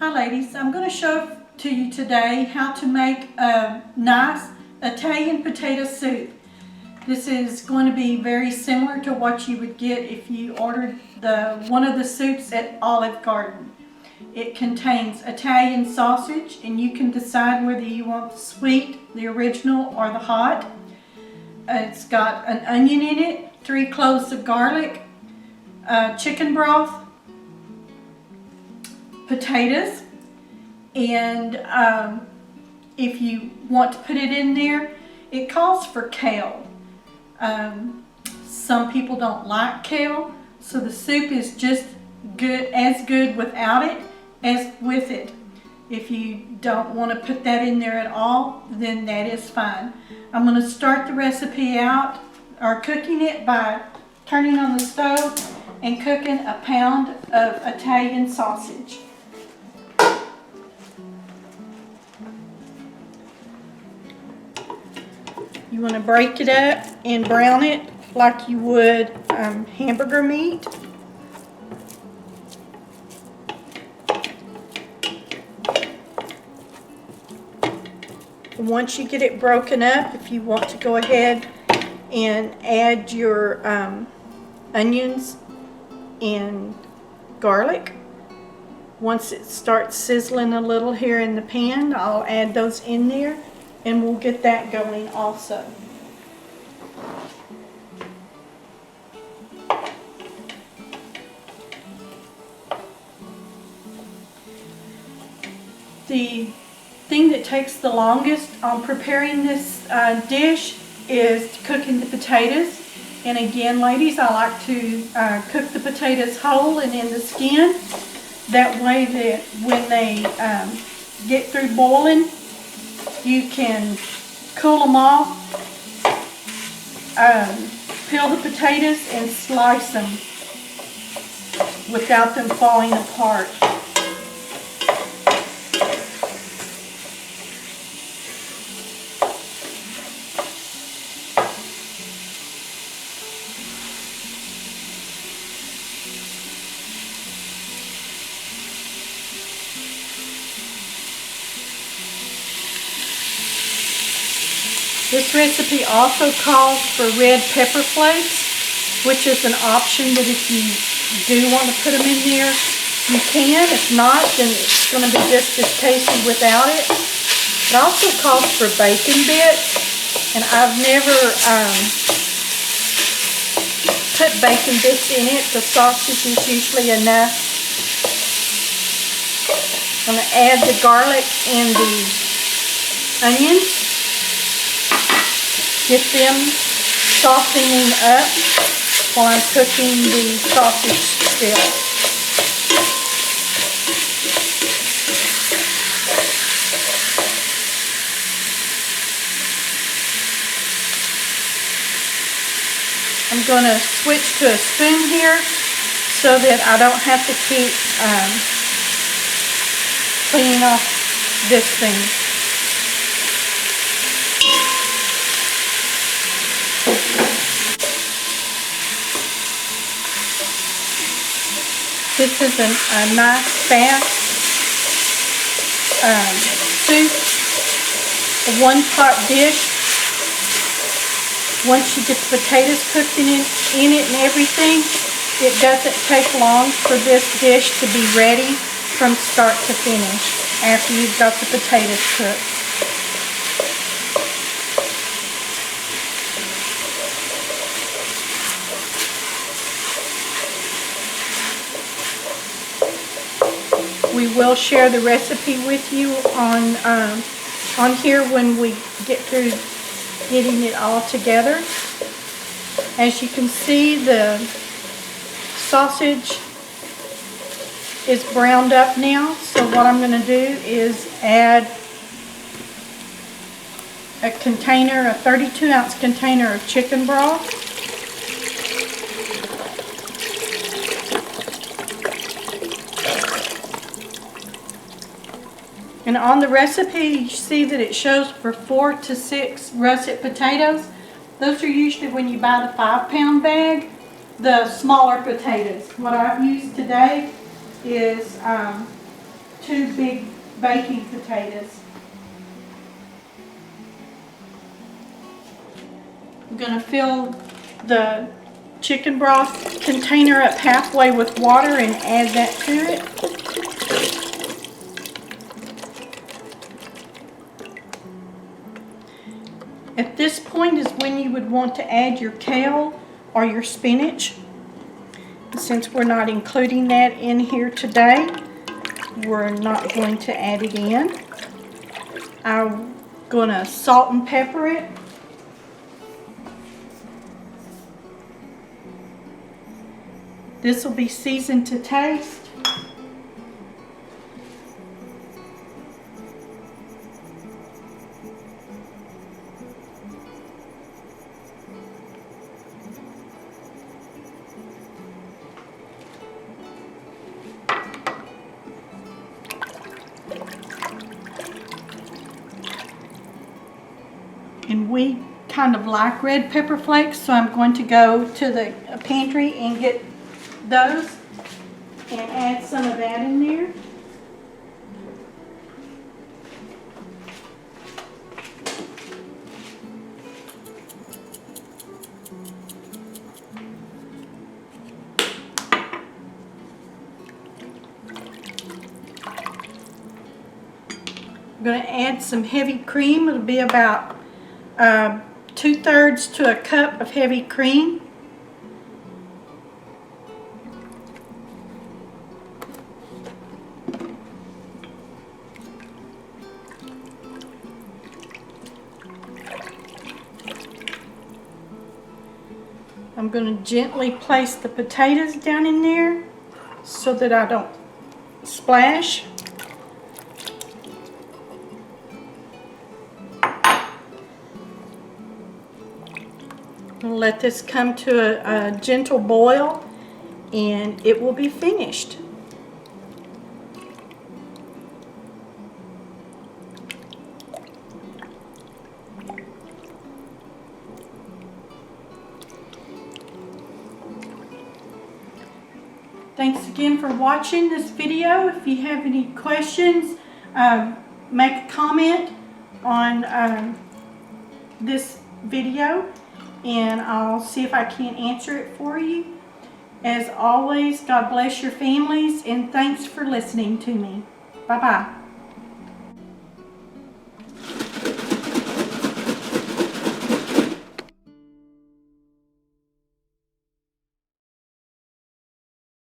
Hi ladies, I'm going to show to you today how to make a nice Italian potato soup. This is going to be very similar to what you would get if you ordered one of the soups at Olive Garden. It contains Italian sausage, and you can decide whether you want the sweet, the original, or the hot. It's got an onion in it, 3 cloves of garlic, chicken broth, potatoes, and if you want to put it in there, it calls for kale. Some people don't like kale, so the soup is just as good without it as with it. If you don't want to put that in there at all, then that is fine. I'm going to start the recipe out, or cooking it, by turning on the stove and cooking a pound of Italian sausage. You want to break it up and brown it like you would hamburger meat. Once you get it broken up, if you want to go ahead and add your onions and garlic. Once it starts sizzling a little here in the pan, I'll add those in there, and we'll get that going also. The thing that takes the longest on preparing this dish is cooking the potatoes. And again, ladies, I like to cook the potatoes whole and in the skin. That way that when they get through boiling, you can cool them off, peel the potatoes, and slice them without them falling apart. This recipe also calls for red pepper flakes, which is an option that if you do want to put them in there, you can. If not, then it's going to be just as tasty without it. It also calls for bacon bits, and I've never put bacon bits in it. The sausage is usually enough. I'm going to add the garlic and the onions. Get them softening up while I'm cooking the sausage still. I'm going to switch to a spoon here so that I don't have to keep cleaning off this thing. This is a nice, fast soup, a one-pot dish. Once you get the potatoes cooked in it and everything, it doesn't take long for this dish to be ready from start to finish after you've got the potatoes cooked. We will share the recipe with you on here when we get through getting it all together. As you can see, the sausage is browned up now, so what I'm going to do is add a 32-ounce container of chicken broth. And on the recipe, you see that it shows for 4 to 6 russet potatoes. Those are usually when you buy the 5-pound bag, the smaller potatoes. What I've used today is 2 big baking potatoes. I'm going to fill the chicken broth container up halfway with water and add that to it. At this point is when you would want to add your kale or your spinach. Since we're not including that in here today, we're not going to add it in. I'm going to salt and pepper it. This will be seasoned to taste. And we kind of like red pepper flakes, so I'm going to go to the pantry and get those and add some of that in there. I'm going to add some heavy cream. It'll be about 2/3 to a cup of heavy cream. I'm going to gently place the potatoes down in there so that I don't splash. I'll let this come to a gentle boil and it will be finished. Thanks again for watching this video. If you have any questions, make a comment on this video and I'll see if I can answer it for you. As always, God bless your families and thanks for listening to me. Bye-bye.